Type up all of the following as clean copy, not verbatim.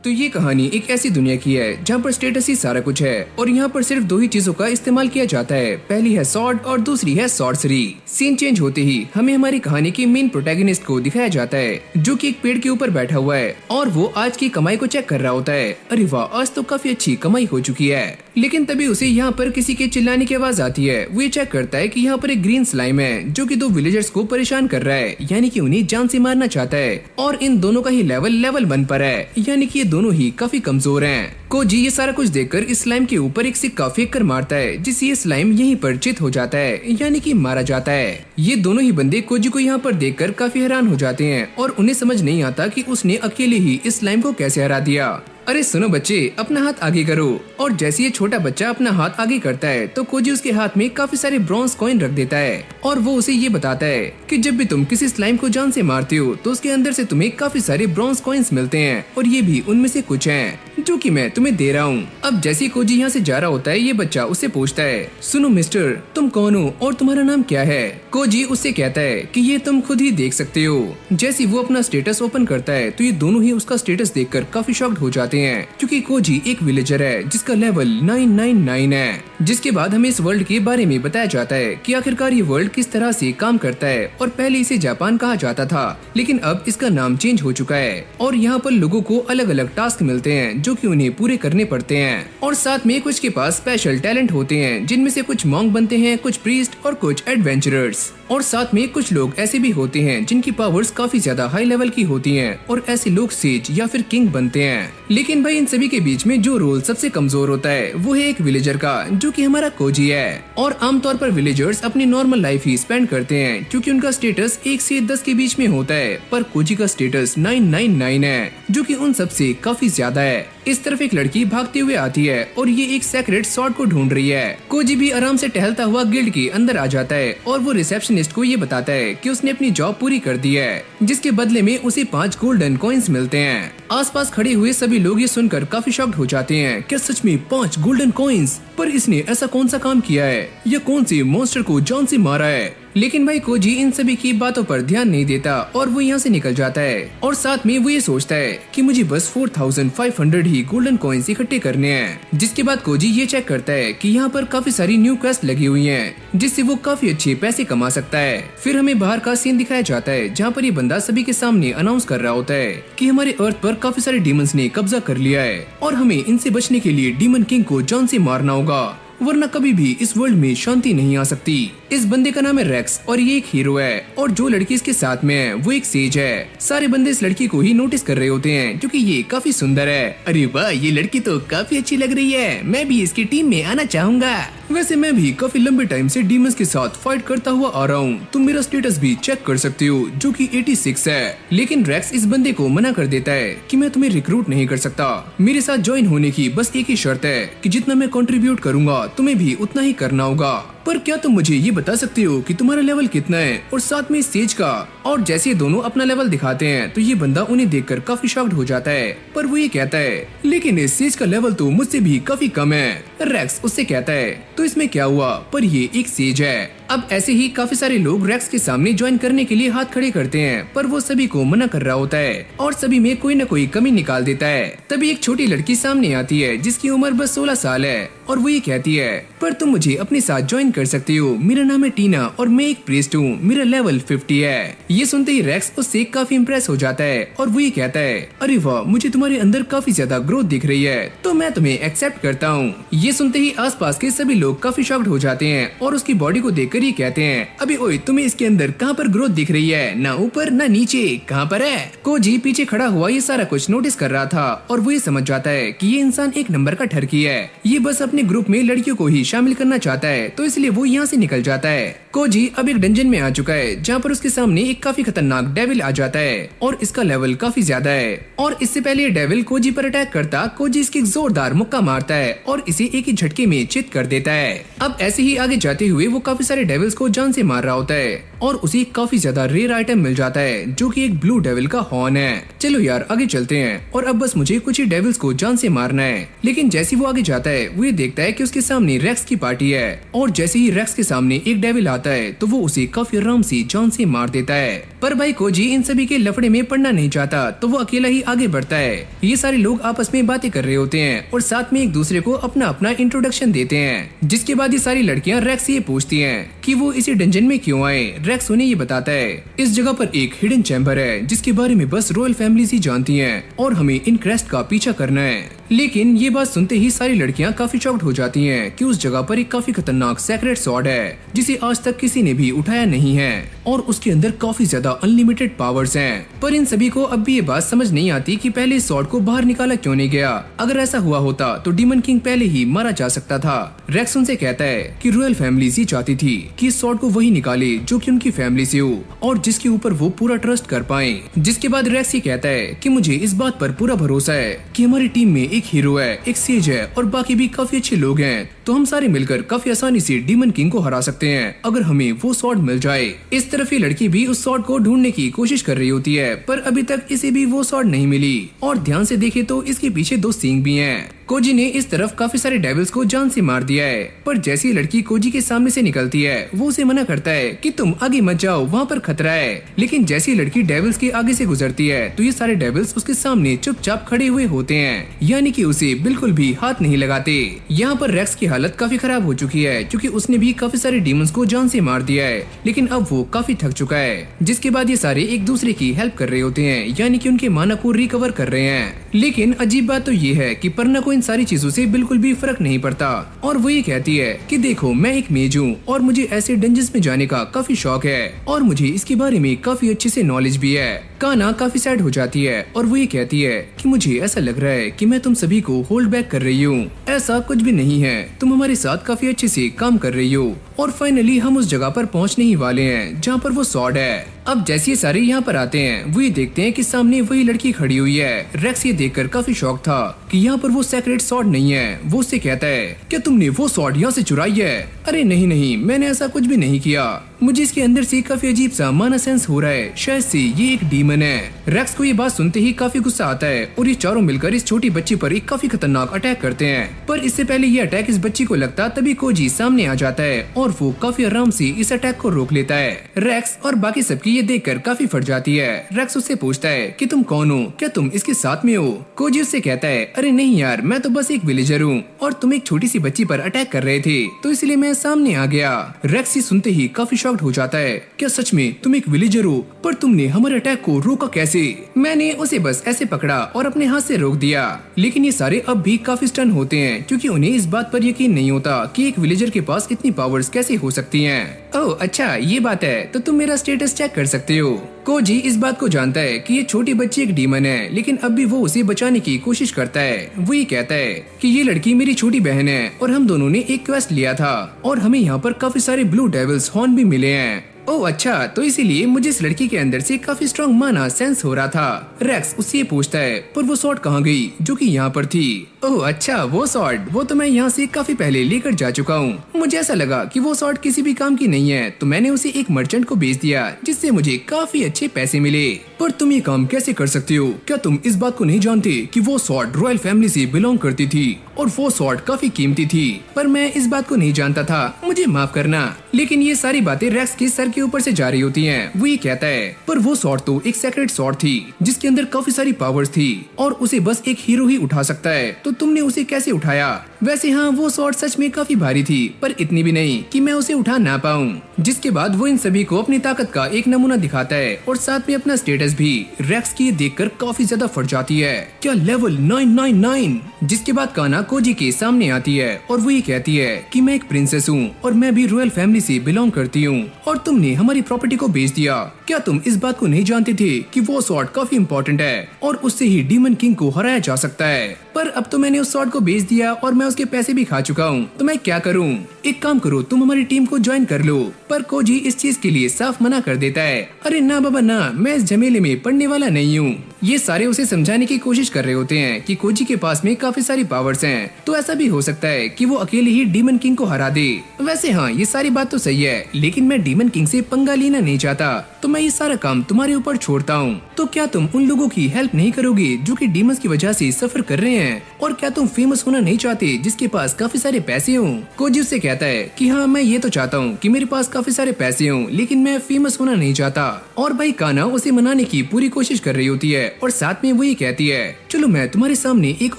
तो ये कहानी एक ऐसी दुनिया की है जहाँ पर स्टेटस ही सारा कुछ है और यहाँ पर सिर्फ दो ही चीजों का इस्तेमाल किया जाता है। पहली है सॉर्ड और दूसरी है सॉर्सरी। सीन चेंज होते ही हमें हमारी कहानी के मेन प्रोटैगनिस्ट को दिखाया जाता है जो कि एक पेड़ के ऊपर बैठा हुआ है और वो आज की कमाई को चेक कर रहा होता है। अरे वाह, आज तो काफी अच्छी कमाई हो चुकी है। लेकिन तभी उसे यहाँ पर किसी के चिल्लाने की आवाज आती है। वो ये चेक करता है कि यहाँ पर एक ग्रीन स्लाइम है जो कि दो विलेजर्स को परेशान कर रहा है, यानी कि उन्हें जान से मारना चाहता है। और इन दोनों का ही लेवल 1 पर है, यानी कि ये दोनों ही काफी कमजोर हैं। कोजी ये सारा कुछ देखकर इस स्लाइम के ऊपर एक सिक्का फेंक कर मारता है, जिससे ये स्लाइम यहीं पर चित हो जाता है, यानी कि मारा जाता है। ये दोनों ही बंदे कोजी को यहाँ पर देखकर काफी हैरान हो जाते हैं और उन्हें समझ नहीं आता कि उसने अकेले ही इस स्लाइम को कैसे हरा दिया। अरे सुनो बच्चे, अपना हाथ आगे करो। और जैसे ये छोटा बच्चा अपना हाथ आगे करता है तो कोजी उसके हाथ में काफी सारे ब्रॉन्ज कॉइन रख देता है और वो उसे ये बताता है कि जब भी तुम किसी स्लाइम को जान से मारते हो तो उसके अंदर से तुम्हें काफी सारे ब्रॉन्ज कॉइन्स मिलते हैं और ये भी उनमें से कुछ हैं जो कि मैं तुम्हें दे रहा हूँ। अब जैसे कोजी यहाँ से जा रहा होता है ये बच्चा उससे पूछता है, सुनो मिस्टर, तुम कौन हो और तुम्हारा नाम क्या है? कोजी उससे कहता है कि ये तुम खुद ही देख सकते हो। जैसे वो अपना स्टेटस ओपन करता है तो ये दोनों ही उसका स्टेटस देखकर काफी शॉक्ड हो जाते हैं, क्योंकि कोजी एक विलेजर है जिसका लेवल 999 है। जिसके बाद हमें इस वर्ल्ड के बारे में बताया जाता है कि आखिरकार ये वर्ल्ड किस तरह से काम करता है। और पहले इसे जापान कहा जाता था, लेकिन अब इसका नाम चेंज हो चुका है और यहाँ पर लोगों को अलग अलग टास्क मिलते हैं जो कि उन्हें पूरे करने पड़ते हैं। और साथ में कुछ के पास स्पेशल टैलेंट होते हैं, जिनमें से कुछ मॉन्क बनते हैं, कुछ प्रीस्ट और कुछ एडवेंचरर्स। और साथ में कुछ लोग ऐसे भी होते हैं जिनकी पावर्स काफी ज्यादा हाई लेवल की होती हैं और ऐसे लोग सेज या फिर किंग बनते हैं। लेकिन भाई इन सभी के बीच में जो रोल सबसे कमजोर होता है वो है एक विलेजर का, जो कि हमारा कोजी है। और आमतौर पर विलेजर्स अपनी नॉर्मल लाइफ ही स्पेंड करते हैं क्योंकि उनका स्टेटस 1 से 10 के बीच में होता है, पर कोजी का स्टेटस 999 है जो कि उन सबसे काफी ज्यादा है। इस तरफ एक लड़की भागते हुए आती है और ये एक सेक्रेट सॉर्ड को ढूंढ रही है। कोजी भी आराम से टहलता हुआ गिल्ड के अंदर आ जाता है और वो रिसेप्शनिस्ट को ये बताता है कि उसने अपनी जॉब पूरी कर दी है, जिसके बदले में उसे 5 गोल्डन कॉइन्स मिलते हैं। आसपास खड़े हुए सभी लोग ये सुनकर काफी शॉक्ड हो जाते हैं। क्या सच में 5 गोल्डन कॉइन्स? पर इसने ऐसा कौन सा काम किया है या कौन से मॉन्स्टर को जान से मारा है? लेकिन भाई कोजी इन सभी की बातों पर ध्यान नहीं देता और वो यहाँ से निकल जाता है। और साथ में वो ये सोचता है कि मुझे बस 4500 ही गोल्डन कॉइन्स इकट्ठे करने हैं। जिसके बाद कोजी ये चेक करता है कि यहाँ पर काफी सारी न्यू क्वेस्ट लगी हुई हैं, जिससे वो काफी अच्छे पैसे कमा सकता है। फिर हमें बाहर का सीन दिखाया जाता है जहाँ पर ये बंदा सभी के सामने अनाउंस कर रहा होता है कि हमारे अर्थ पर काफी सारे डीमंस ने कब्जा कर लिया है और हमें इनसे बचने के लिए डीमन किंग को जान से मारना होगा, वरना कभी भी इस वर्ल्ड में शांति नहीं आ सकती। इस बंदे का नाम है रेक्स और ये एक हीरो है और जो लड़की इसके साथ में है वो एक सेज है। सारे बंदे इस लड़की को ही नोटिस कर रहे होते हैं क्योंकि ये काफी सुंदर है। अरे वाह, ये लड़की तो काफी अच्छी लग रही है, मैं भी इसकी टीम में आना चाहूंगा। वैसे मैं भी काफी लंबे टाइम से डीमंस के साथ फाइट करता हुआ आ रहा हूँ, तुम मेरा स्टेटस भी चेक कर सकते हो जो कि 86 है। लेकिन रेक्स इस बंदे को मना कर देता है कि मैं तुम्हें रिक्रूट नहीं कर सकता, मेरे साथ ज्वाइन होने की बस एक ही शर्त है कि जितना मैं कंट्रीब्यूट करूंगा तुम्हें भी उतना ही करना होगा। पर क्या तुम मुझे ये बता सकते हो कि तुम्हारा लेवल कितना है और साथ में सेज का? और जैसे दोनों अपना लेवल दिखाते हैं तो ये बंदा उन्हें देखकर काफी शॉक्ड हो जाता है, पर वो ये कहता है लेकिन इस सेज का लेवल तो मुझसे भी काफी कम है। रेक्स उससे कहता है तो इसमें क्या हुआ, पर ये एक सेज है। अब ऐसे ही काफी सारे लोग रेक्स के सामने ज्वाइन करने के लिए हाथ खड़े करते हैं, पर वो सभी को मना कर रहा होता है और सभी में कोई न कोई कमी निकाल देता है। तभी एक छोटी लड़की सामने आती है जिसकी उम्र बस 16 साल है और वो ये कहती है पर तुम मुझे अपने साथ ज्वाइन कर सकती हो, मेरा नाम है टीना और मैं एक प्रीस्ट हूँ, मेरा लेवल 50 है। ये सुनते ही रेक्स उससे काफी इम्प्रेस हो जाता है और वो ये कहता है अरे वाह, मुझे तुम्हारे अंदर काफी ज्यादा ग्रोथ दिख रही है, तो मैं तुम्हें एक्सेप्ट करता हूँ। ये सुनते ही आसपास के सभी लोग काफी शॉक्ड हो जाते हैं और उसकी बॉडी को देखकर ये कहते हैं अबे ओए, तुम्हें इसके अंदर कहाँ पर ग्रोथ दिख रही है, ना ऊपर ना नीचे, कहाँ पर है? कोजी पीछे खड़ा हुआ ये सारा कुछ नोटिस कर रहा था और वो ये समझ जाता है कि ये इंसान एक नंबर का ठरकी है, ये बस अपने ग्रुप में लड़कियों को ही शामिल करना चाहता है, तो इसलिए वो यहाँ से निकल जाता है। कोजी अब एक डंजन में आ चुका है जहाँ पर उसके सामने एक काफी खतरनाक डेविल आ जाता है और इसका लेवल काफी ज्यादा है। और इससे पहले ये डेविल कोजी पर अटैक करता, कोजी इसकी जोरदार मुक्का मारता है और इसे एक ही झटके में चित कर देता है। अब ऐसे ही आगे जाते हुए वो काफी सारे डेविल्स को जान से मार रहा होता है और उसे काफी ज्यादा रेयर आइटम मिल जाता है जो कि एक ब्लू डेविल का हॉर्न है। चलो यार आगे चलते हैं और अब बस मुझे कुछ ही डेविल्स को जान से मारना है। लेकिन जैसे वो आगे जाता है वो ये देखता है कि उसके सामने रेक्स की पार्टी है और जैसे ही रेक्स के सामने एक डेविल आता है तो वो उसे काफी आराम से जान से मार देता है। पर भाई कोजी इन सभी के लफड़े में पड़ना नहीं चाहता तो वो अकेला ही आगे बढ़ता है। ये सारे लोग आपस में बातें कर रहे होते हैं और साथ में एक दूसरे को अपना अपना इंट्रोडक्शन देते हैं। जिसके बाद ये सारी लड़कियां रेक्स से ये पूछती हैं कि वो इसी डंजन में क्यों आए। रेक्स उन्हें ये बताता है इस जगह पर एक हिडन चैम्बर है जिसके बारे में बस रॉयल फैमिलीज ही जानती हैं और हमें इन क्रेस्ट का पीछा करना है। लेकिन ये बात सुनते ही सारी लड़कियां काफी शॉक्ड हो जाती हैं कि उस जगह पर एक काफी खतरनाक सेक्रेट स्वॉर्ड है जिसे आज तक किसी ने भी उठाया नहीं है और उसके अंदर काफी ज्यादा अनलिमिटेड पावर्स हैं। पर इन सभी को अब भी ये बात समझ नहीं आती कि पहले इस स्वॉर्ड को बाहर निकाला क्यों नहीं गया। अगर ऐसा हुआ होता तो डीमन किंग पहले ही मारा जा सकता था। रेक्स उनसे कहता है कि रॉयल फैमिलीज ही चाहती थी कि इस स्वॉर्ड को वही निकाले जो कि उनकी फैमिली से हो और जिसके ऊपर वो पूरा ट्रस्ट कर पाए। जिसके बाद रेक्स ही कहता है कि मुझे इस बात पर पूरा भरोसा है कि हमारी टीम में एक हीरो है, एक सेज है और बाकी भी काफी अच्छे लोग हैं, तो हम सारे मिलकर काफी आसानी से डीमन किंग को हरा सकते हैं अगर हमें वो स्वॉर्ड मिल जाए। इस तरफ ये लड़की भी उस स्वॉर्ड को ढूंढने की कोशिश कर रही होती है पर अभी तक इसे भी वो स्वॉर्ड नहीं मिली और ध्यान से देखे तो इसके पीछे 2 सींग भी हैं। कोजी ने इस तरफ काफी सारे डेविल्स को जान से मार दिया है पर जैसी लड़की कोजी के सामने से निकलती है वो उसे मना करता है कि तुम आगे मत जाओ, वहाँ पर खतरा है। लेकिन जैसी लड़की डेविल्स के आगे से गुजरती है तो ये सारे डेविल्स उसके सामने चुपचाप खड़े हुए होते हैं, यानी कि उसे बिल्कुल भी हाथ नहीं लगाते। यहाँ पर रेक्स की हालत काफी खराब हो चुकी है क्योंकि उसने भी काफी सारे डीमंस को जान से मार दिया है लेकिन अब वो काफी थक चुका है। जिसके बाद ये सारे एक दूसरे की हेल्प कर रहे होते हैं, यानी कि उनके माना को रिकवर कर रहे हैं। लेकिन अजीब बात तो ये है कि परना को इन सारी चीजों से बिल्कुल भी फर्क नहीं पड़ता और वो ये कहती है कि देखो मैं एक मेज हूँ और मुझे ऐसे डंजन्स में जाने का काफी शौक है और मुझे इसके बारे में काफी अच्छे से नॉलेज भी है। काना काफी सैड हो जाती है और वो ये कहती है कि मुझे ऐसा लग रहा है कि मैं तुम सभी को होल्ड बैक कर रही हूँ, ऐसा कुछ भी नहीं है, तुम हमारे साथ काफी अच्छे से काम कर रही हो। और फाइनली हम उस जगह पर पहुँचने ही वाले हैं जहाँ पर वो स्वॉर्ड है। अब जैसे ये सारे यहाँ पर आते हैं वो ये देखते हैं कि सामने वही लड़की खड़ी हुई है। रेक्स ये देखकर काफी शॉक था कि यहाँ पर वो सेक्रेट स्वॉर्ड नहीं है। वो उससे कहता है क्या तुमने वो स्वॉर्ड यहाँ से चुराई है? अरे नहीं नहीं, मैंने ऐसा कुछ भी नहीं किया, मुझे इसके अंदर से काफी अजीब सा माना सेंस हो रहा है, शायद से ये एक डीमन है। रेक्स को ये बात सुनते ही काफी गुस्सा आता है और ये चारों मिलकर इस छोटी बच्ची पर एक काफी खतरनाक अटैक करते हैं। पर इससे पहले ये अटैक इस बच्ची को लगता तभी कोजी सामने आ जाता है और वो काफी आराम से इस अटैक को रोक लेता है। रेक्स और बाकी सबकी ये देखकर काफी फट जाती है। रेक्स उससे पूछता है कि तुम कौन हो, क्या तुम इसके साथ में हो? कोजी उससे कहता है अरे नहीं यार, मैं तो बस एक विलेजर हूँ और तुम एक छोटी सी बच्ची पर अटैक कर रहे थे तो इसलिए मैं सामने आ गया। रेक्स सुनते ही काफी शॉक्ड हो जाता है, क्या सच में तुम एक विलेजर हो? पर तुमने हमारे अटैक को रोका कैसे? मैंने उसे बस ऐसे पकड़ा और अपने हाथ से रोक दिया। लेकिन ये सारे अब भी काफी स्टन होते हैं क्योंकि उन्हें इस बात पर यकीन नहीं होता कि एक विलेजर के पास इतनी पावर्स कैसे हो सकती हैं। ओह अच्छा ये बात है, तो तुम मेरा स्टेटस चेक कर सकते हो। कोजी इस बात को जानता है कि ये छोटी बच्ची एक डीमन है लेकिन अब भी वो उसे बचाने की कोशिश करता है। वो ये कहता है कि ये लड़की मेरी छोटी बहन है और हम दोनों ने एक क्वेस्ट लिया था और हमें यहाँ पर काफी सारे ब्लू डेविल्स हॉर्न भी मिले हैं। ओह अच्छा, तो इसीलिए मुझे इस लड़की के अंदर से काफी स्ट्रॉन्ग माना सेंस हो रहा था। रेक्स उससे पूछता है पर वो स्वॉर्ड कहाँ गई जो कि यहाँ पर थी? ओह अच्छा, वो स्वॉर्ड, वो तो मैं यहाँ से काफी पहले लेकर जा चुका हूँ। मुझे ऐसा लगा कि वो स्वॉर्ड किसी भी काम की नहीं है तो मैंने उसे एक मर्चेंट को बेच दिया जिससे मुझे काफी अच्छे पैसे मिले। पर तुम ये काम कैसे कर सकते हो? क्या तुम इस बात को नहीं जानते कि वो स्वॉर्ड रॉयल फैमिली से बिलोंग करती थी और वो स्वॉर्ड काफी कीमती थी? पर मैं इस बात को नहीं जानता था, मुझे माफ करना। लेकिन ये सारी बातें रेक्स के सर के ऊपर से जा रही होती हैं। वो ये कहता है पर वो स्वॉर्ड तो एक सेक्रेट स्वॉर्ड थी जिसके अंदर काफी सारी पावर्स थी और उसे बस एक हीरो ही उठा सकता है, तो तुमने उसे कैसे उठाया? वैसे हाँ, वो स्वॉर्ड सच में काफी भारी थी पर इतनी भी नहीं कि मैं उसे उठा ना पाऊँ। जिसके बाद वो इन सभी को अपनी ताकत का एक नमूना दिखाता है और साथ में अपना स्टेटस भी। रेक्स की देखकर काफी ज्यादा फट जाती है, क्या लेवल 999। जिसके बाद काना कोजी के सामने आती है और वो ये कहती है कि मैं एक प्रिंसेस हूँ और मैं भी रॉयल फैमिली से बिलोंग करती हूँ और तुमने हमारी प्रॉपर्टी को बेच दिया। क्या तुम इस बात को नहीं जानते थे कि वो स्वॉर्ड काफी इम्पोर्टेंट है और उससे ही डीमन किंग को हराया जा सकता है? पर अब तो मैंने उस स्वॉर्ड को बेच दिया और मैं उसके पैसे भी खा चुका हूँ, तो मैं क्या करूँ? एक काम करो, तुम हमारी टीम को ज्वाइन कर लो। पर कोजी इस चीज के लिए साफ मना कर देता है, अरे ना बाबा ना, मैं इस झमेले में पड़ने वाला नहीं हूँ। ये सारे उसे समझाने की कोशिश कर रहे होते हैं कि कोजी के पास में काफी सारी पावर्स हैं, तो ऐसा भी हो सकता है कि वो अकेले ही डीमन किंग को हरा दे। वैसे हाँ, ये सारी बात तो सही है, लेकिन मैं डीमन किंग से पंगा लेना नहीं चाहता, तो मैं ये सारा काम तुम्हारे ऊपर छोड़ता हूँ। तो क्या तुम उन लोगों की हेल्प नहीं करोगे जो कि डीमंस की वजह से सफर कर रहे हैं? और क्या तुम फेमस होना नहीं चाहते जिसके पास काफी सारे पैसे हों? कोजी उससे कहता है कि हाँ, मैं ये तो चाहता हूँ कि मेरे पास काफी सारे पैसे हों, लेकिन मैं फेमस होना नहीं चाहता। और भाई काना उसे मनाने की पूरी कोशिश कर रही होती है और साथ में वो ये कहती है, चलो मैं तुम्हारे सामने एक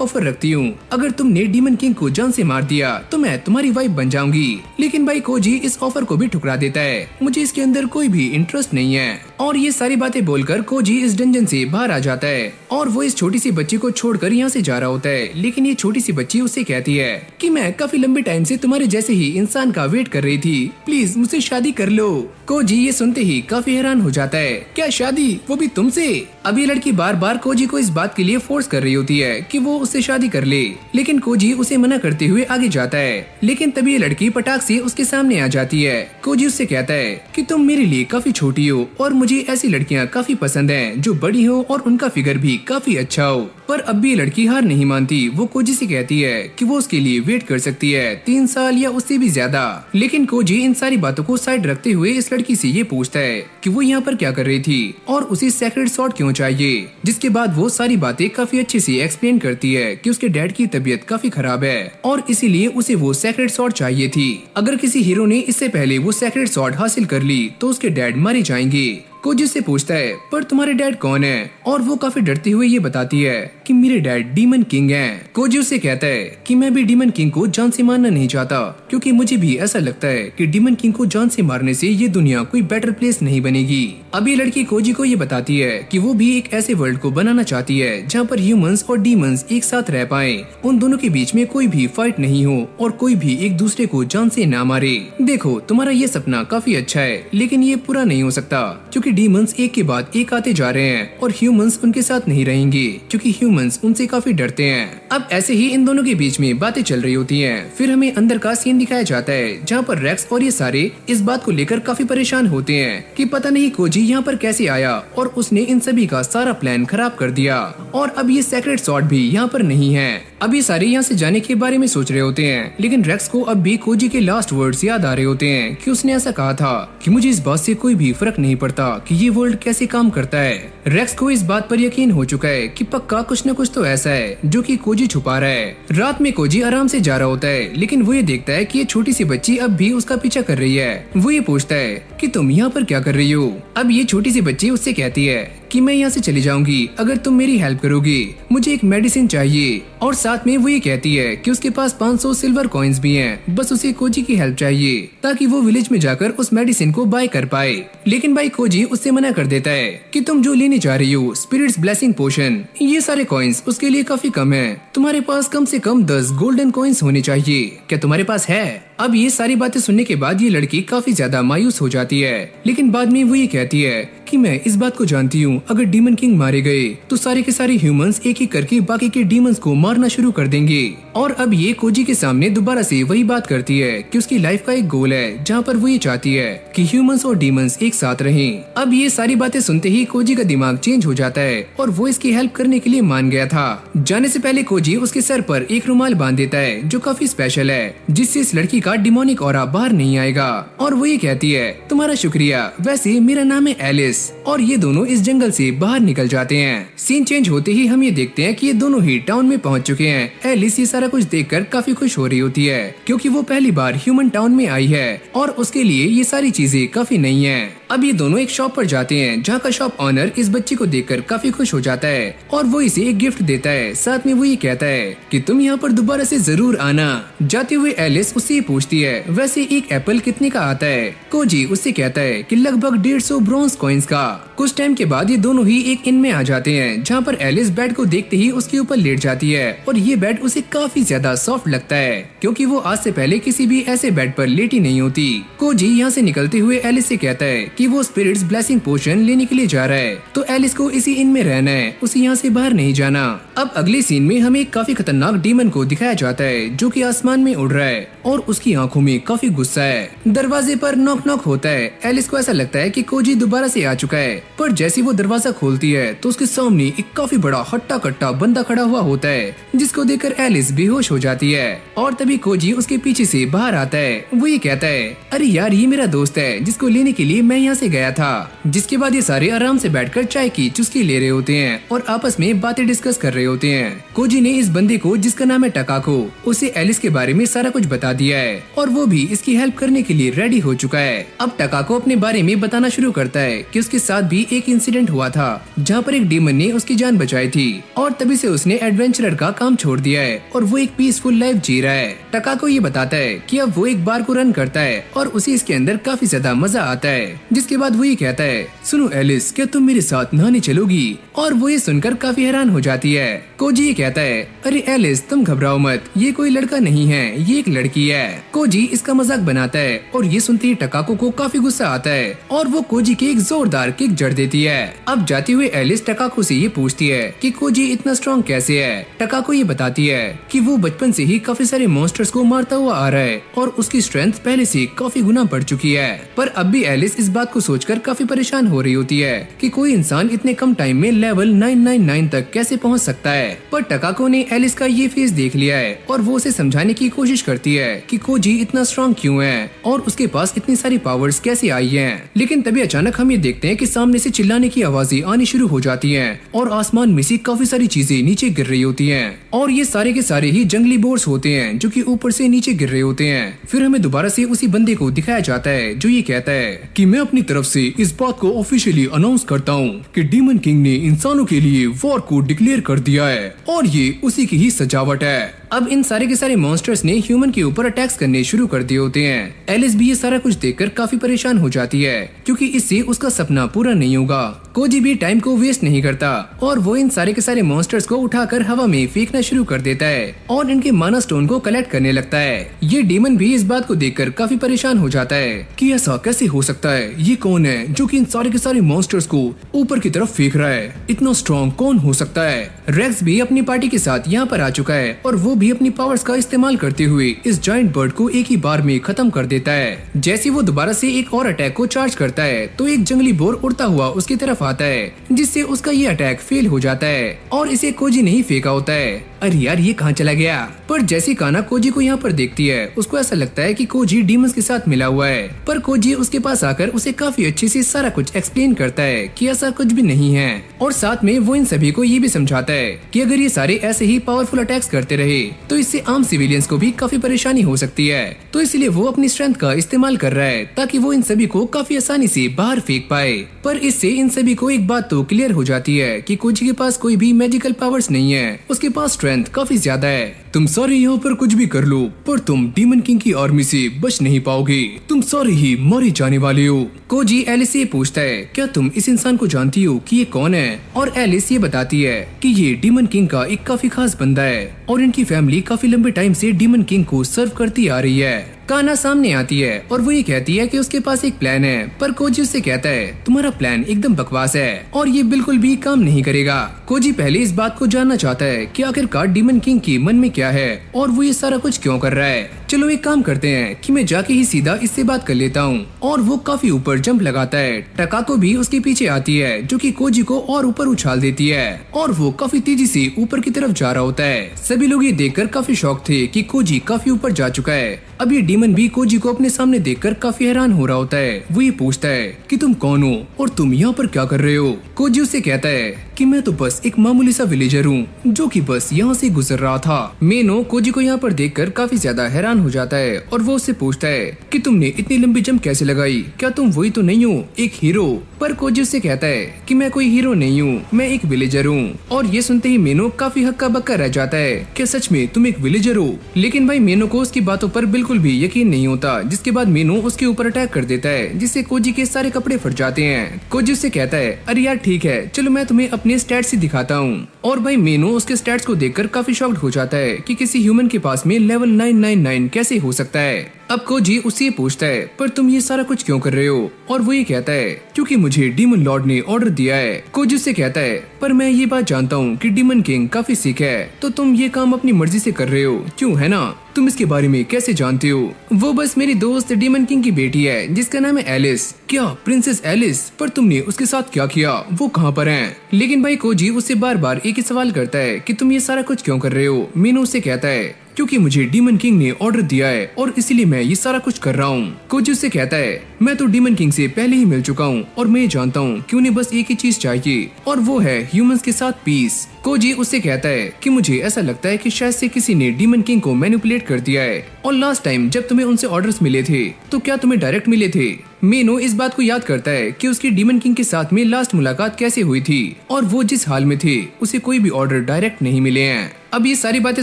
ऑफर रखती हूँ, अगर तुमने डीमन किंग को जान से मार दिया तो मैं तुम्हारी वाइफ बन जाऊंगी। लेकिन भाई कोजी इस ऑफर को भी ठुकरा देता है, मुझे इसके अंदर कोई भी इंटरेस्ट नहीं है। और ये सारी बातें बोलकर कोजी इस डंजन से बाहर आ जाता है और वो इस छोटी सी बच्ची को छोड़कर यहाँ से जा रहा होता है। लेकिन ये छोटी सी बच्ची उससे कहती है कि मैं काफी लंबे टाइम से तुम्हारे जैसे ही इंसान का वेट कर रही थी, प्लीज मुझसे शादी कर लो। कोजी ये सुनते ही काफी हैरान हो जाता है, क्या शादी, वो भी तुमसे? अब ये लड़की बार बार कोजी को इस बात के लिए फोर्स कर रही होती है कि वो उससे शादी कर ले, लेकिन कोजी उसे मना करते हुए आगे जाता है। लेकिन तभी ये लड़की पटाख से उसके सामने आ जाती है। कोजी उससे कहता है कि तुम मेरे लिए काफी छोटी हो और मुझे ऐसी लड़कियां काफी पसंद हैं जो बड़ी हो और उनका फिगर भी काफी अच्छा हो। पर अब भी ये लड़की हार नहीं मानती, वो कोजी से कहती है कि वो उसके लिए वेट कर सकती है 3 साल या उससे भी ज्यादा। लेकिन कोजी इन सारी बातों को साइड रखते हुए इस लड़की से ये पूछता है कि वो यहाँ पर क्या कर रही थी और उसे सेक्रेट सॉर्ड क्यों चाहिए। जिसके बाद वो सारी बातें काफी अच्छे से एक्सप्लेन करती है कि उसके डैड की तबीयत काफी खराब है और इसीलिए उसे वो सेक्रेट सॉर्ड चाहिए थी। अगर किसी हीरो ने इससे पहले वो सेक्रेट सॉर्ड हासिल कर ली तो उसके डैड मारे जाएंगे। कोजी से पूछता है, पर तुम्हारे डैड कौन है? और वो काफी डरते हुए ये बताती है कि मेरे डैड डीमन किंग हैं। कोजी उससे कहता है कि मैं भी डीमन किंग को जान से मारना नहीं चाहता, क्योंकि मुझे भी ऐसा लगता है कि डीमन किंग को जान से मारने से ये दुनिया कोई बेटर प्लेस नहीं बनेगी। अब ये लड़की कोजी को ये बताती है कि वो भी एक ऐसे वर्ल्ड को बनाना चाहती है जहाँ पर ह्यूमंस और डीमंस एक साथ रह पाए, उन दोनों के बीच में कोई भी फाइट नहीं हो और कोई भी एक दूसरे को जान से ना मारे। देखो, तुम्हारा ये सपना काफी अच्छा है, लेकिन ये पूरा नहीं हो सकता क्योंकि डीमंस एक के बाद एक आते जा रहे हैं और ह्यूमंस उनके साथ नहीं रहेंगे क्योंकि ह्यूमंस उनसे काफी डरते हैं। अब ऐसे ही इन दोनों के बीच में बातें चल रही होती हैं। फिर हमें अंदर का सीन दिखाया जाता है जहाँ पर रेक्स और ये सारे इस बात को लेकर काफी परेशान होते हैं कि पता नहीं कोजी यहाँ पर कैसे आया और उसने इन सभी का सारा प्लान खराब कर दिया। और अब ये सेक्रेट सॉर्ड भी यहाँ पर नहीं है। अब ये सारे यहाँ से जाने के बारे में सोच रहे होते हैं, लेकिन रेक्स को अब भी कोजी के लास्ट वर्ड्स याद आ रहे होते हैं कि उसने ऐसा कहा था कि मुझे इस बात से कोई भी फर्क नहीं पड़ता कि ये वर्ल्ड कैसे काम करता है। रेक्स को इस बात पर यकीन हो चुका है कि पक्का कुछ न कुछ तो ऐसा है जो कि कोजी छुपा रहा है। रात में कोजी आराम से जा रहा होता है, लेकिन वो ये देखता है कि ये छोटी सी बच्ची अब भी उसका पीछा कर रही है। वो ये पूछता है कि तुम यहाँ पर क्या कर रही हो? अब ये छोटी सी बच्ची उससे कहती है कि मैं यहाँ से चली जाऊंगी अगर तुम मेरी हेल्प करोगी, मुझे एक मेडिसिन चाहिए। और साथ में वो ये कहती है कि उसके पास 500 सिल्वर कॉइन्स भी हैं, बस उसे कोजी की हेल्प चाहिए ताकि वो विलेज में जाकर उस मेडिसिन को बाय कर पाए। लेकिन भाई कोजी उससे मना कर देता है कि तुम जो लेने जा रही हो स्पिरिट्स ब्लेसिंग पोशन, ये सारे कॉइन्स उसके लिए काफी कम है, तुम्हारे पास कम से कम 10 गोल्डन कॉइन्स होने चाहिए, क्या तुम्हारे पास है? अब ये सारी बातें सुनने के बाद ये लड़की काफी ज्यादा मायूस हो जाती है, लेकिन बाद में वो ये कहती है कि मैं इस बात को जानती हूँ, अगर डीमन किंग मारे गए तो सारे के सारे ह्यूमंस एक एक करके बाकी के डीमंस को मारना शुरू कर देंगे। और अब ये कोजी के सामने दोबारा से वही बात करती है कि उसकी लाइफ का एक गोल है जहाँ पर वो ये चाहती है कि ह्यूमंस और डीमंस एक साथ रहें। अब ये सारी बातें सुनते ही कोजी का दिमाग चेंज हो जाता है और वो इसकी हेल्प करने के लिए मान गया था। जाने से पहले कोजी उसके सर पर एक रुमाल बांध देता है जो काफी स्पेशल है, जिससे इस लड़की का डिमोनिक ऑरा बाहर नहीं आएगा। और वो ये कहती है, तुम्हारा शुक्रिया, वैसे मेरा नाम है एलिस। और ये दोनों इस जंगल से बाहर निकल जाते हैं। सीन चेंज होते ही हम ये देखते हैं कि ये दोनों ही टाउन में पहुंच चुके हैं। एलिस ये सारा कुछ देखकर काफी खुश हो रही होती है क्योंकि वो पहली बार ह्यूमन टाउन में आई है और उसके लिए ये सारी चीजें काफी नई हैं। अब ये दोनों एक शॉप पर जाते हैं जहाँ का शॉप ऑनर इस बच्ची को देखकर काफी खुश हो जाता है और वो इसे एक गिफ्ट देता है। साथ में वो ये कहता है कि तुम यहाँ पर दोबारा से जरूर आना। जाते हुए एलिस उससे पूछती है, वैसे एक एप्पल कितने का आता है? कोजी उससे कहता है कि लगभग 150 ब्रॉन्ज कॉइन्स का। कुछ टाइम के बाद ये दोनों ही एक इन में आ जाते हैं जहाँ पर एलिस बेड को देखते ही उसके ऊपर लेट जाती है और ये बेड उसे काफी ज्यादा सॉफ्ट लगता है क्योंकि वो आज से पहले किसी भी ऐसे बेड पर लेटी नहीं होती। कोजी यहाँ से निकलते हुए एलिस से कहता है कि वो स्पिरिट्स ब्लेसिंग पोशन लेने के लिए जा रहा है, तो एलिस को इसी इन में रहना है, उसे यहाँ से बाहर नहीं जाना। अब अगले सीन में हमें एक काफी खतरनाक डीमन को दिखाया जाता है जो कि आसमान में उड़ रहा है और उसकी आंखों में काफी गुस्सा है। दरवाजे पर नॉक नॉक होता है। एलिस को ऐसा लगता है कि कोजी दोबारा से आ चुका है, पर जैसे वो दरवाजा खोलती है तो उसके सामने एक काफी बड़ा हट्टा कट्टा बंदा खड़ा हुआ होता है, जिसको देखकर एलिस बेहोश हो जाती है। और तभी कोजी उसके पीछे से बाहर आता है। वो ये कहता है, अरे यार ये मेरा दोस्त है जिसको लेने के लिए मैं यहाँ से गया था। जिसके बाद ये सारे आराम से बैठकर चाय की चुस्की ले रहे होते हैं और आपस में बातें डिस्कस कर रहे होते हैं। कोजी ने इस बंदे को, जिसका नाम है टकाको, उसे एलिस के बारे में सारा कुछ बता दिया है और वो भी इसकी हेल्प करने के लिए रेडी हो चुका है। अब टकाको अपने बारे में बताना शुरू करता है कि उसके साथ भी एक इंसिडेंट हुआ था जहाँ पर एक डीमन ने उसकी जान बचाई थी और तभी से उसने एडवेंचरर का काम छोड़ दिया है और वो एक पीसफुल लाइफ जी रहा है। टकाको ये बताता है कि अब वो एक बार को रन करता है और उसे इसके अंदर काफी ज्यादा मजा आता है। जिसके बाद वो ये कहता है, सुनो एलिस, क्या तुम मेरे साथ नहाने चलोगी? और वो ये सुनकर काफी हैरान हो जाती है। कोजी ये कहता है, अरे एलिस तुम घबराओ मत, ये कोई लड़का नहीं है, ये एक लड़की है। कोजी इसका मजाक बनाता है और ये सुनते ही टकाको को काफी गुस्सा आता है और वो कोजी की एक जोरदार किक जड़ देती है। अब जाते हुए एलिस टकाको से ये पूछती है कि कोजी इतना स्ट्रॉन्ग कैसे है। टकाको ये बताती है कि वो बचपन से ही काफी सारे मॉन्स्टर्स को मारता हुआ आ रहा है और उसकी स्ट्रेंथ पहले से काफी गुना बढ़ चुकी है। पर अब भी एलिस इस बात को सोचकर काफी परेशान हो रही होती है कि कोई इंसान इतने कम टाइम में लेवल 999 तक कैसे पहुंच सकता है। पर टकाको ने एलिस का ये फेस देख लिया है और वो उसे समझाने की कोशिश करती है कि कोजी इतना स्ट्रॉन्ग क्यों है और उसके पास इतनी सारी पावर्स कैसे आई हैं। लेकिन तभी अचानक हम ये देखते हैं कि सामने से चिल्लाने की आवाजें आनी शुरू हो जाती हैं और आसमान में से काफी सारी चीजें नीचे गिर रही होती हैं और ये सारे के सारे ही जंगली बोर्ड्स होते हैं जो कि ऊपर से नीचे गिर रहे होते हैं। फिर हमें दोबारा से उसी बंदे को दिखाया जाता है जो ये कहता है कि मैं अपनी तरफ से इस बात को ऑफिशियली अनाउंस करता हूँ कि डीमन किंग ने इंसानों के लिए वॉर को डिक्लेयर कर दिया है और ये उसी की ही सजावट है। अब इन सारे के सारे मॉन्स्टर्स ने ह्यूमन के ऊपर अटैक्स करने शुरू कर दिए होते हैं। एलिस भी ये सारा कुछ देखकर काफी परेशान हो जाती है क्योंकि इससे उसका सपना पूरा नहीं होगा। कोजी भी टाइम को वेस्ट नहीं करता और वो इन सारे के सारे मॉन्स्टर्स को उठाकर हवा में फेंकना शुरू कर देता है और इनके माना स्टोन को कलेक्ट करने लगता है। ये डीमन भी इस बात को देखकर काफी परेशान हो जाता है कि ऐसा कैसे हो सकता है, ये कौन है जो कि इन सारे के सारे मॉन्स्टर्स को ऊपर की तरफ फेंक रहा है, इतना स्ट्रॉन्ग कौन हो सकता है। रेक्स भी अपनी पार्टी के साथ यहाँ पर आ चुका है और वो भी अपनी पावर्स का इस्तेमाल करते हुए इस जायंट बर्ड को एक ही बार में खत्म कर देता है। जैसे वो दोबारा से एक और अटैक को चार्ज करता है तो एक जंगली बोर उड़ता हुआ उसकी तरफ आता है जिससे उसका ये अटैक फेल हो जाता है और इसे कोजी ने ही फेंका होता है। अरे यार ये कहाँ चला गया। पर जैसी काना कोजी को यहाँ पर देखती है उसको ऐसा लगता है कि कोजी डीमंस के साथ मिला हुआ है, पर कोजी उसके पास आकर उसे काफी अच्छे से सारा कुछ एक्सप्लेन करता है कि ऐसा कुछ भी नहीं है और साथ में वो इन सभी को ये भी समझाता है कि अगर ये सारे ऐसे ही पावरफुल अटैक्स करते रहे तो इससे आम सिविलियंस को भी काफी परेशानी हो सकती है। तो इसलिए वो अपनी स्ट्रेंथ का इस्तेमाल कर रहा है ताकि वो इन सभी को काफी आसानी से बाहर फेंक पाए। पर इससे इन सभी को एक बात तो क्लियर हो जाती है कि कोजी के पास कोई भी मैजिकल पावर्स नहीं है, उसके पास स्ट्रेंथ काफी ज्यादा है। तुम सारे यहाँ पर कुछ भी कर लो पर तुम डीमन किंग की आर्मी से बच नहीं पाओगे, तुम सारे ही मारे जाने वाले हो। कोजी एलिस से पूछता है, क्या तुम इस इंसान को जानती हो कि ये कौन है? और एलिस ये बताती है कि ये डीमन किंग का एक काफी खास बंदा है और इनकी फैमिली काफी लंबे टाइम से डीमन किंग को सर्व करती आ रही है। काना सामने आती है और वो ये कहती है कि उसके पास एक प्लान है, पर कोजी उससे कहता है तुम्हारा प्लान एकदम बकवास है और ये बिल्कुल भी काम नहीं करेगा। कोजी पहले इस बात को जानना चाहता है कि आखिरकार डीमन किंग के मन में क्या है और वो ये सारा कुछ क्यों कर रहा है। चलो एक काम करते हैं कि मैं जाके ही सीधा इससे बात कर लेता हूँ। और वो काफी ऊपर जंप लगाता है। टकाको भी उसके पीछे आती है जो कि कोजी को और ऊपर उछाल देती है और वो काफी तेजी से ऊपर की तरफ जा रहा होता है। सभी लोग ये देखकर काफी शॉक थे कि कोजी काफी ऊपर जा चुका है। अब ये डीमन भी कोजी को अपने सामने देखकर काफी हैरान हो रहा होता है। वो ये पूछता है कि तुम कौन हो और तुम यहाँ पर क्या कर रहे हो। कोजी उससे कहता है कि मैं तो बस एक मामूली सा विलेजर हूँ जो कि बस यहाँ से गुजर रहा था। मेनो कोजी को यहाँ पर देखकर काफी ज्यादा हैरान हो जाता है और वो उससे पूछता है कि तुमने इतनी लंबी जंप कैसे लगाई, क्या तुम वही तो नहीं हो एक हीरो। पर कोजी उससे कहता है कि मैं कोई हीरो नहीं हूँ, मैं एक विलेजर हूँ। और ये सुनते ही मेनो काफी हक्का बक्का रह जाता है, क्या सच में तुम एक विलेजर हो। लेकिन भाई मेनो को उसकी बातों पर बिल्कुल भी यकीन नहीं होता, जिसके बाद मेनो उसके ऊपर अटैक कर देता है जिससे कोजी के सारे कपड़े फट जाते हैं। कोजी उससे कहता है अरे यार ठीक है चलो मैं तुम्हें अपने स्टैट्स ही दिखाता हूँ। और भाई मेनो उसके स्टैट्स को देखकर काफी शॉक्ड हो जाता है कि किसी ह्यूमन के पास में लेवल 999 कैसे हो सकता है। अब कोजी उससे पूछता है, पर तुम ये सारा कुछ क्यों कर रहे हो? और वो ये कहता है, क्योंकि मुझे डीमन लॉर्ड ने ऑर्डर दिया है। कोजी उससे कहता है, पर मैं ये बात जानता हूँ कि डीमन किंग काफी सिक है, तो तुम ये काम अपनी मर्जी से कर रहे हो, क्यों है ना? तुम इसके बारे में कैसे जानते हो? वो बस मेरी दोस्त डीमन किंग की बेटी है जिसका नाम है एलिस। क्या प्रिंसेस एलिस? पर तुमने उसके साथ क्या किया? वो कहाँ पर है? लेकिन भाई कोजी उससे बार बार एक ही सवाल करता है कि तुम ये सारा कुछ क्यों कर रहे हो? मीनू उससे कहता है, क्योंकि मुझे डीमन किंग ने ऑर्डर दिया है और इसीलिए मैं ये सारा कुछ कर रहा हूँ। कोजी उससे कहता है, मैं तो डीमन किंग से पहले ही मिल चुका हूँ और मैं जानता हूँ कि उन्हें बस एक ही चीज चाहिए और वो है ह्यूमंस के साथ पीस। कोजी उससे कहता है कि मुझे ऐसा लगता है कि शायद से किसी ने डीमन किंग को मैनिपुलेट कर दिया है और लास्ट टाइम जब तुम्हें उनसे ऑर्डर्स मिले थे तो क्या तुम्हें डायरेक्ट मिले थे? मीनू इस बात को याद करता है कि उसकी डीमन किंग के साथ में लास्ट मुलाकात कैसे हुई थी और वो जिस हाल में थे उसे कोई भी ऑर्डर डायरेक्ट नहीं मिले हैं। अब ये सारी बातें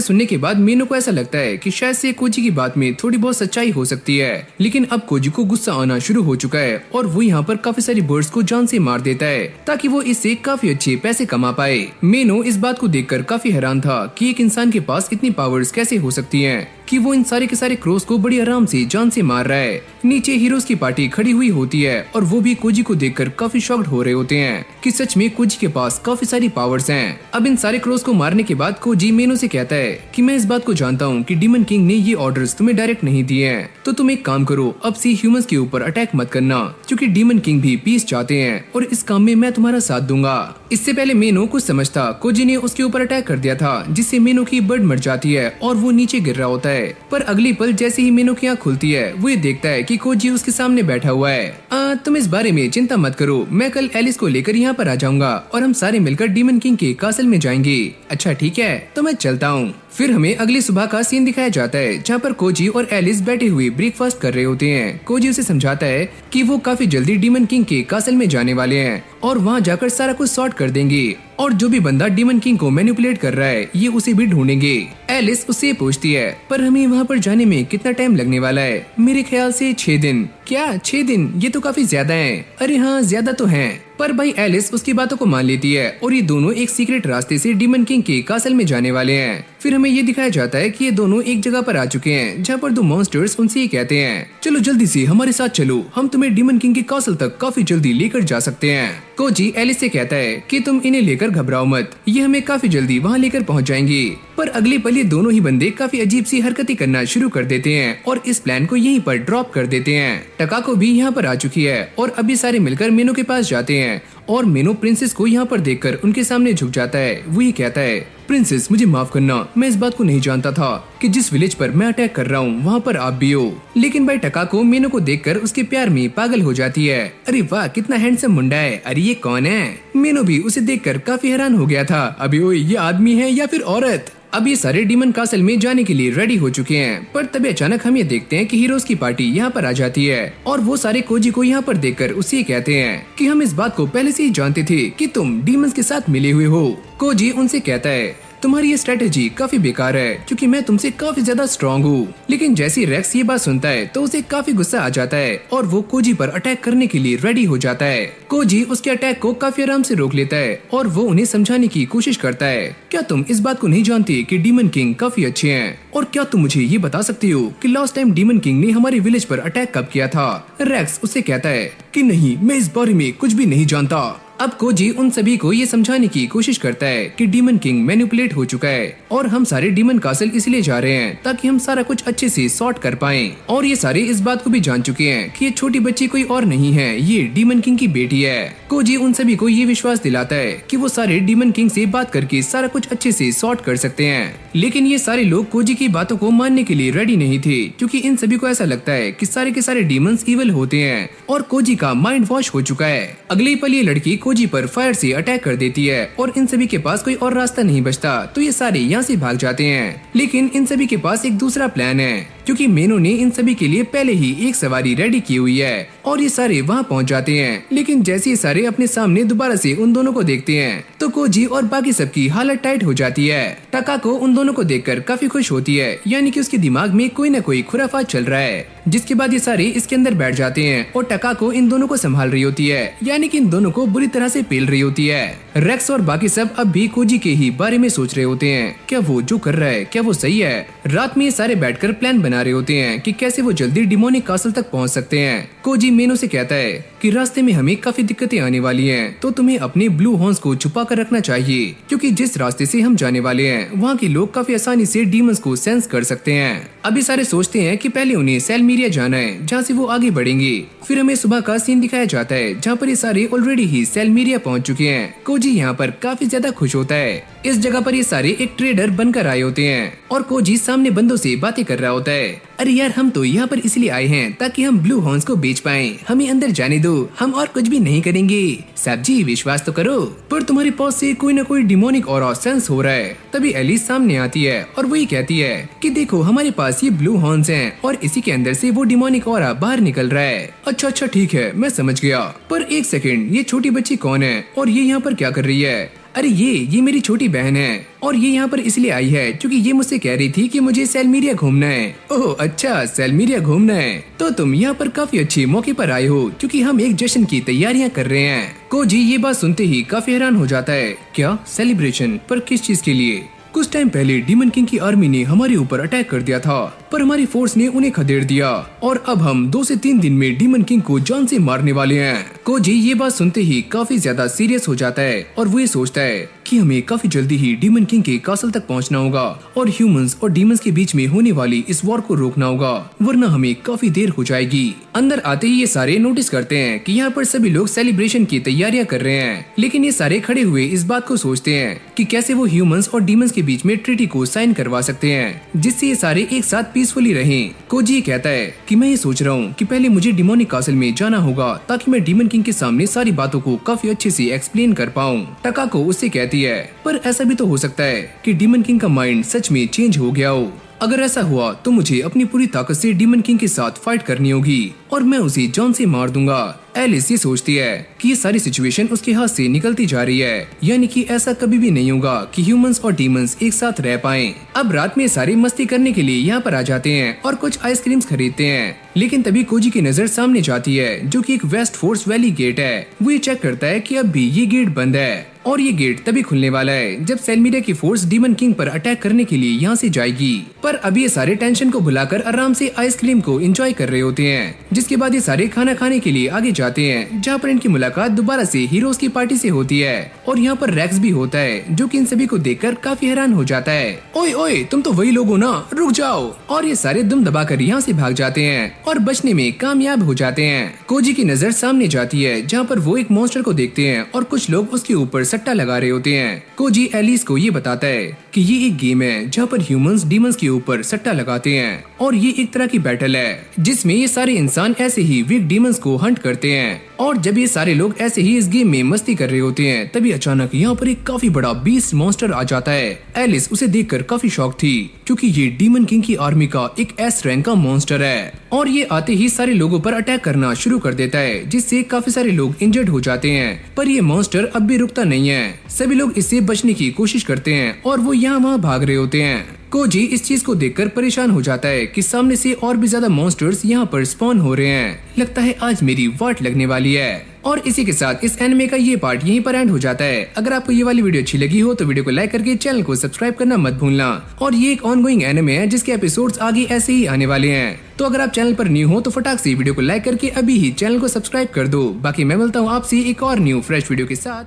सुनने के बाद मीनू को ऐसा लगता है कि शायद से कोजी की बात में थोड़ी बहुत सच्चाई हो सकती है, लेकिन अब कोजी को गुस्सा आना शुरू हो चुका है और वो यहाँ पर काफी सारी बर्ड्स को जान से मार देता है ताकि वो इससे काफी अच्छे पैसे कमा पाए। मीनू इस बात को देखकर काफी हैरान था कि एक इंसान के पास इतनी पावर्स कैसे हो सकती हैं कि वो इन सारे के सारे क्रोस को बड़ी आराम से जान से मार रहा है। नीचे हीरोज की पार्टी खड़ी हुई होती है और वो भी कोजी को देखकर काफी शॉक्ड हो रहे होते हैं कि सच में कोजी के पास काफी सारी पावर्स हैं। अब इन सारे क्रोस को मारने के बाद कोजी मीनू से कहता है कि मैं इस बात को जानता हूँ कि डीमन किंग ने ये ऑर्डर्स तुम्हें डायरेक्ट नहीं दिए हैं, तो तुम एक काम करो, अब से ह्यूमंस के ऊपर अटैक मत करना क्योंकि डीमन किंग भी पीस चाहते हैं और इस काम में मैं तुम्हारा साथ दूंगा। इससे पहले मीनू कुछ समझता कोजी ने उसके ऊपर अटैक कर दिया था जिससे मीनू की बर्ड मर जाती है और वो नीचे गिर रहा होता है। पर अगली पल जैसे ही मीनू की आँख खुलती है वो ये देखता है कि कोजी उसके सामने बैठा हुआ है। तुम इस बारे में चिंता मत करो, मैं कल एलिस को लेकर यहाँ पर आ जाऊंगा और हम सारे मिलकर डीमन किंग के कासल में जाएंगे। अच्छा ठीक है, तो मैं चलता हूँ। फिर हमें अगली सुबह का सीन दिखाया जाता है जहाँ पर कोजी और एलिस बैठे हुए ब्रेकफास्ट कर रहे होते हैं। कोजी उसे समझाता है कि वो काफी जल्दी डीमन किंग के कासल में जाने वाले हैं और वहाँ जाकर सारा कुछ सॉर्ट कर देंगे और जो भी बंदा डीमन किंग को मैनिपुलेट कर रहा है ये उसे भी ढूंढेंगे। एलिस उससे पूछती है, पर हमें वहाँ पर जाने में कितना टाइम लगने वाला है? मेरे ख्याल से 6 दिन। क्या 6 दिन? ये तो काफी ज्यादा है। अरे हाँ ज्यादा तो है। पर भाई एलिस उसकी बातों को मान लेती है और ये दोनों एक सीक्रेट रास्ते से डीमन किंग के कासल में जाने वाले हैं। फिर हमें ये दिखाया जाता है कि ये दोनों एक जगह पर आ चुके हैं जहाँ पर 2 मॉन्स्टर्स उनसे ये कहते हैं, चलो जल्दी से हमारे साथ चलो, हम तुम्हें डीमन किंग के कासल तक काफी जल्दी लेकर जा सकते हैं। कोजी एलिस से कहता है कि तुम इन्हें लेकर घबराओ मत, ये हमें काफी जल्दी वहाँ लेकर पहुँच जाएंगे। पर अगले पल ये दोनों ही बंदे काफी अजीब सी हरकतें करना शुरू कर देते हैं और इस प्लान को यहीं पर ड्रॉप कर देते हैं। टकाको भी यहाँ पर आ चुकी है और अभी सारे मिलकर मीनू के पास जाते हैं और मीनू प्रिंसेस को यहाँ पर देखकर उनके सामने झुक जाता है। वो ये कहता है, प्रिंसेस मुझे माफ करना, मैं इस बात को नहीं जानता था कि जिस विलेज पर मैं अटैक कर रहा हूँ वहाँ पर आप भी हो। लेकिन भाई टकाको मीनू को देखकर उसके प्यार में पागल हो जाती है। अरे वाह कितना हैंडसम मुंडा है, अरे ये कौन है? मीनू भी उसे देखकर काफी हैरान हो गया था, अभी ओए ये आदमी है या फिर औरत? अब ये सारे डीमन कासल में जाने के लिए रेडी हो चुके हैं, पर तभी अचानक हम ये देखते हैं कि हीरोज की पार्टी यहाँ पर आ जाती है और वो सारे कोजी को यहाँ पर देखकर उसे कहते हैं कि हम इस बात को पहले से ही जानते थे कि तुम डीमंस के साथ मिले हुए हो। कोजी उनसे कहता है, तुम्हारी ये स्ट्रेटेजी काफी बेकार है क्योंकि मैं तुमसे काफी ज्यादा स्ट्रॉन्ग हूँ। लेकिन जैसे रेक्स ये बात सुनता है तो उसे काफी गुस्सा आ जाता है और वो कोजी पर अटैक करने के लिए रेडी हो जाता है। कोजी उसके अटैक को काफी आराम से रोक लेता है और वो उन्हें समझाने की कोशिश करता है, क्या तुम इस बात को नहीं जानते कि डीमन किंग काफी अच्छे हैं? और क्या तुम मुझे ये बता सकते हो कि लास्ट टाइम डीमन किंग ने हमारे विलेज पर अटैक कब किया था? रेक्स उससे कहता है कि नहीं, मैं इस बारे में कुछ भी नहीं जानता। अब कोजी उन सभी को ये समझाने की कोशिश करता है कि डीमन किंग मैनिपुलेट हो चुका है और हम सारे डीमन कासल इसलिए जा रहे हैं ताकि हम सारा कुछ अच्छे से सॉर्ट कर पाएं। और ये सारे इस बात को भी जान चुके हैं कि ये छोटी बच्ची कोई और नहीं है, ये डीमन किंग की बेटी है। कोजी उन सभी को ये विश्वास दिलाता है कि वो सारे डीमन किंग से बात करके सारा कुछ अच्छे से सॉर्ट कर सकते हैं। लेकिन ये सारे लोग कोजी की बातों को मानने के लिए रेडी नहीं थे क्योंकि इन सभी को ऐसा लगता है कि सारे के सारे डीमंस इविल होते हैं और कोजी का माइंड वॉश हो चुका है। अगले पल ये लड़की कोजी पर फायर से अटैक कर देती है और इन सभी के पास कोई और रास्ता नहीं बचता तो ये सारे यहाँ से भाग जाते हैं। लेकिन इन सभी के पास एक दूसरा प्लान है क्योंकि मीनू ने इन सभी के लिए पहले ही एक सवारी रेडी की हुई है और ये सारे वहाँ पहुँच जाते हैं। लेकिन जैसे ये सारे सारे अपने सामने दोबारा से उन दोनों को देखते हैं तो कोजी और बाकी सबकी हालत टाइट हो जाती है। टाकाको उन दोनों को देखकर काफी खुश होती है, यानी कि उसके दिमाग में कोई न कोई खुराफात चल रहा है। जिसके बाद ये सारे इसके अंदर बैठ जाते हैं और टाकाको इन दोनों को संभाल रही होती है, यानी कि इन दोनों को बुरी तरह से पेल रही होती है। रेक्स और बाकी सब अब भी कोजी के ही बारे में सोच रहे होते हैं, क्या वो जो कर रहा है क्या वो सही है। रात में ये सारे बैठकर प्लान बना रहे होते हैं कि कैसे वो जल्दी डिमोनिक कासल तक पहुंच सकते हैं। कोजी मेनो से कहता है कि रास्ते में हमें काफी दिक्कतें आने वाली हैं, तो तुम्हें अपने ब्लू हॉर्न्स को छुपा कर रखना चाहिए, क्योंकि जिस रास्ते से हम जाने वाले हैं वहाँ के लोग काफी आसानी से डीमंस को सेंस कर सकते हैं। अभी सारे सोचते हैं कि पहले उन्हें सेलमीरिया जाना है, जहाँ से वो आगे बढ़ेंगे। फिर हमें सुबह का सीन दिखाया जाता है जहाँ पर ये सारे ऑलरेडी ही सेलमीरिया पहुँच चुके हैं। कोजी यहाँ पर काफी ज्यादा खुश होता है। इस जगह पर ये सारे एक ट्रेडर बनकर आए होते हैं और कोजी सामने बंदों से बातें कर रहा होता है। अरे यार, हम तो यहाँ पर इसलिए आए हैं ताकि हम ब्लू हॉर्न्स को बेच पाएं। हमें अंदर जाने दो, हम और कुछ भी नहीं करेंगे। साहब जी विश्वास तो करो। पर तुम्हारे पास से कोई न कोई डिमोनिक ऑरा सेंस हो रहा है। तभी एलिस सामने आती है और वही कहती है कि देखो हमारे पास ये ब्लू हॉर्न्स हैं और इसी के अंदर से वो डिमोनिक ऑरा बाहर निकल रहा है। अच्छा ठीक है, मैं समझ गया। पर एक सेकंड, ये छोटी बच्ची कौन है और ये यहाँ पर क्या कर रही है? अरे ये मेरी छोटी बहन है और ये यहाँ पर इसलिए आई है क्योंकि ये मुझसे कह रही थी कि मुझे सेलमीरिया घूमना है। ओह अच्छा, सेलमीरिया घूमना है, तो तुम यहाँ पर काफी अच्छे मौके पर आए हो क्योंकि हम एक जश्न की तैयारियां कर रहे हैं। कोजी ये बात सुनते ही काफी हैरान हो जाता है। क्या सेलिब्रेशन? पर किस चीज के लिए? कुछ टाइम पहले डीमन किंग की आर्मी ने हमारे ऊपर अटैक कर दिया था, पर हमारी फोर्स ने उन्हें खदेड़ दिया और अब हम 2 से 3 दिन में डीमन किंग को जान से मारने वाले हैं। कोजी ये बात सुनते ही काफी ज्यादा सीरियस हो जाता है और वो ये सोचता है कि हमें काफी जल्दी ही डीमन किंग के कासल तक पहुंचना होगा और ह्यूमंस और डीमंस के बीच में होने वाली इस वॉर को रोकना होगा, वरना हमें काफी देर हो जाएगी। अंदर आते ही ये सारे नोटिस करते हैं कि यहाँ पर सभी लोग सेलिब्रेशन की तैयारियां कर रहे हैं, लेकिन ये सारे खड़े हुए इस बात को सोचते हैं कि कैसे वो ह्यूमंस और डीमंस के बीच में ट्रीटी को साइन करवा सकते हैं जिससे ये सारे एक साथ पीसफुली रहें। कोजी कहता है कि मैं ये सोच रहा हूँ कि पहले मुझे डिमोनिक कासल में जाना होगा ताकि मैं डीमन किंग के सामने सारी बातों को काफी अच्छे से एक्सप्लेन कर पाऊँ। टाकाको उससे कहती है पर ऐसा भी तो हो सकता है कि डीमन किंग का माइंड सच में चेंज हो गया हो। अगर ऐसा हुआ तो मुझे अपनी पूरी ताकत से डीमन किंग के साथ फाइट करनी होगी और मैं उसे जान से मार दूंगा। एलिस ये सोचती है कि ये सारी सिचुएशन उसके हाथ से निकलती जा रही है, यानी कि ऐसा कभी भी नहीं होगा कि ह्यूमंस और डीमंस एक साथ रह पाएं। अब रात में सारे मस्ती करने के लिए यहाँ पर आ जाते हैं और कुछ आइसक्रीम्स खरीदते हैं, लेकिन तभी कोजी की नजर सामने जाती है जो कि एक वेस्ट फोर्स वैली गेट है। वो ये चेक करता है कि अब भी ये गेट बंद है और ये गेट तभी खुलने वाला है जब सेलमीरिया की फोर्स डीमन किंग पर अटैक करने के लिए यहाँ से जाएगी। पर अभी ये सारे टेंशन को भुलाकर आराम से आइसक्रीम को एंजॉय कर रहे होते हैं, जिसके बाद ये सारे खाना खाने के लिए आगे जाते हैं जहाँ पर इनकी मुलाकात दोबारा से हीरोज की पार्टी से होती है और यहाँ पर रेक्स भी होता है जो कि इन सभी को देखकर काफी हैरान हो जाता है। ओए ओए, तुम तो वही लोग हो ना, रुक जाओ। और ये सारे दुम दबाकर यहाँ से भाग जाते हैं और बचने में कामयाब हो जाते हैं। कोजी की नजर सामने जाती है जहाँ पर वो एक मॉन्स्टर को देखते हैं और कुछ लोग उसके ऊपर सट्टा लगा रहे होते हैं। कोजी एलिस को ये बताता है कि ये एक गेम है जहाँ पर ह्यूमंस डीमंस के ऊपर सट्टा लगाते हैं और ये एक तरह की बैटल है जिसमें ये सारे इंसान ऐसे ही वीक डीमंस को हंट करते हैं। और जब ये सारे लोग ऐसे ही इस गेम में मस्ती कर रहे होते हैं तभी अचानक यहाँ पर एक काफी बड़ा बीस्ट मॉन्स्टर आ जाता है। एलिस उसे देखकर काफी शॉक थी क्योंकि ये डीमन किंग की आर्मी का एक एस रैंक का मॉन्स्टर है और ये आते ही सारे लोगों पर अटैक करना शुरू कर देता है जिससे काफी सारे लोग इंजर्ड हो जाते हैं। पर ये मॉन्स्टर अब भी रुकता नहीं है, सभी लोग इससे बचने की कोशिश करते हैं और वो यहाँ वहाँ भाग रहे होते हैं। कोजी इस चीज को देखकर परेशान हो जाता है कि सामने से और भी ज्यादा मॉन्स्टर्स यहाँ पर स्पॉन हो रहे हैं, लगता है आज मेरी वाट लगने वाली है। और इसी के साथ इस एनिमे का ये पार्ट यहीं पर एंड हो जाता है। अगर आपको ये वाली वीडियो अच्छी लगी हो तो वीडियो को लाइक करके चैनल को सब्सक्राइब करना मत भूलना। और ये एक ऑनगोइंग एनिमे है जिसके एपिसोड्स आगे ऐसे ही आने वाले हैं, तो अगर आप चैनल पर न्यू हो तो फटाक से वीडियो को लाइक करके अभी ही चैनल को सब्सक्राइब कर दो। बाकी मैं मिलता हूँ आपसे एक और न्यू फ्रेश वीडियो के साथ।